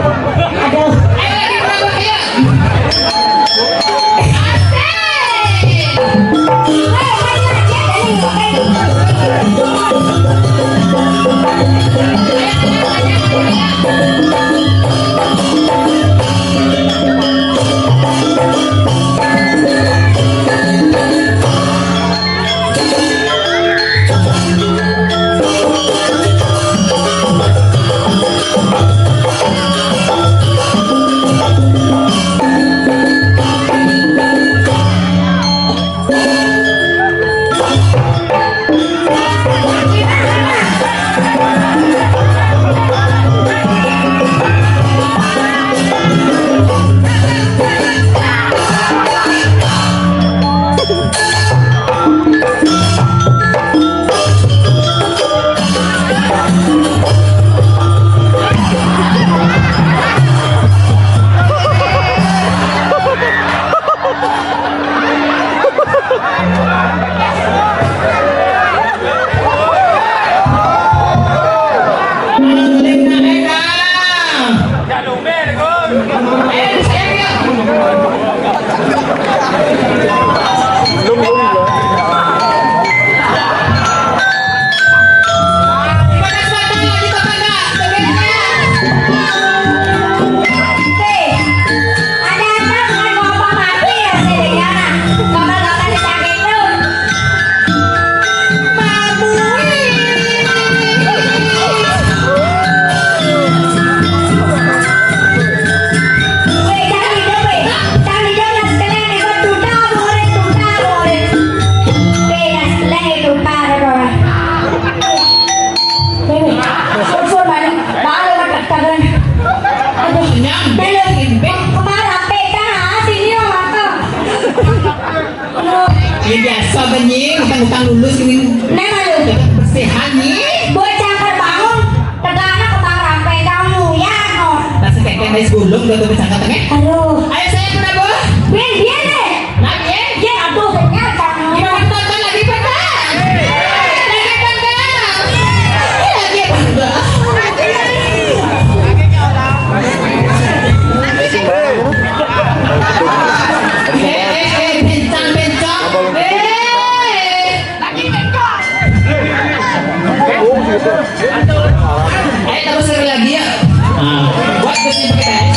Aduh. Ayo lagi berapa ya? Biasa benying, utang-utang lulus ini. Bersihan nih. Bocah terbangun, tegana kebang rampai kamu ya kok. Nasi keke dari gulung udah tuh bisa katanya. Aduh. Ayo saya pernah bu. Bien deh. Nah bien. Bien aduh ternyata. Gimana tonton lagi pada? Lagi pada. Lagi pada. Bencang. Lagi bencang. Ayo terus sekali lagi ya. Buat kesini pakai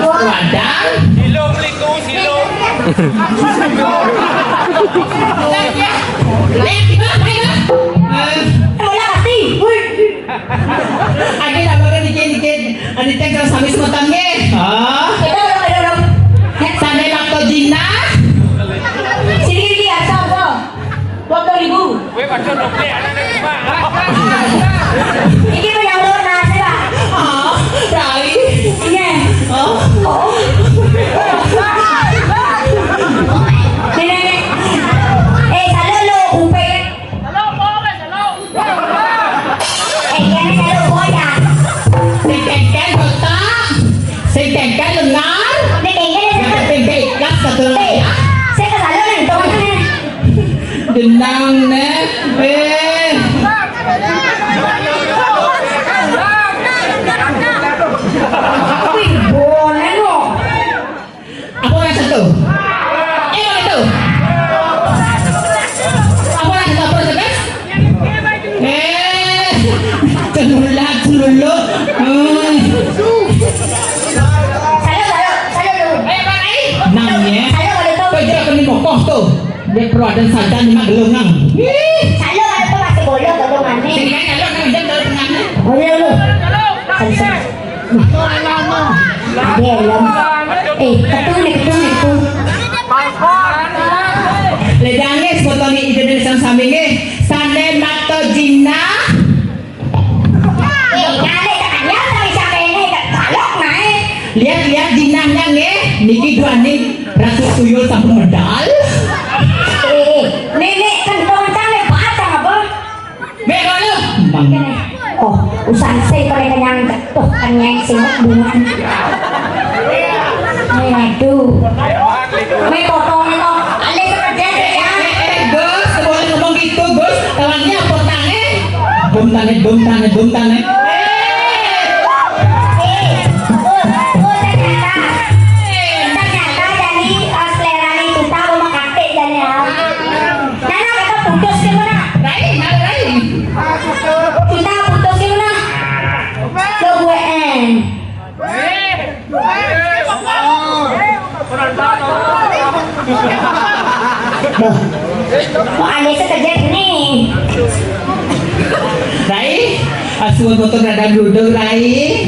Wadah. Silong liku, silong. Wala kasi. Uy. Agi na baga dikit-dikit. Ano teng kalau sami semutan ge? Ah. Ito. Sanay lang to Gina. Sige, asal ko. 20,000. Weh, macam dokter anak nak cuma. Hindi mo yung loan na sila. Ah, Rai. Sige. Oh. Oo. Nene. Sa lolo, upay. Yan sa lolo ko yan. Si Kengken kota. Si Kengken lengar. Nagkailan na sa Kengken ikas katulad. Saya kasalo na ito. Denang ne. Uy, bola mo. Ako na satu. Ano ito? Ako na satu apa saja? Celulat celulu. Salo. Nangnya. Salo kalau ito. Kau jangan kena mokoh tu. Dia perlu ada saja ni mak gelungang. Salo kalau ito masih bola tulungan ni. Sini kan kalau nak jalan dari tengah ni. Bola lu. Salo. Ada alam. Ketung itu. Ledangnya foto ni ide dari sang samping ni. Sane mato Gina. Nyale tak kanya tapi siapa ini tak salok naik. Lihat Gina nya ni. Niki dua ni rasu tuyul sama medal. Nenek kan komentar ni patah apa? Mereka lu. Bang. Oh, usaha saya pada kenyang tuh kenyang sibuk bunga. Aduh. May potong ito. Alay sa kerja ya. Gus, boleh ngomong gitu Gus. Tawannya potangnya. Bum tangan. Ternyata jadi selera ni kita memakati dan ya. Nana kita putus ke mana? Rai. Kita putus ke mana? Ke UN. Kok aneh sekerja ni? Rai, asuhan motor rada duduk Rai.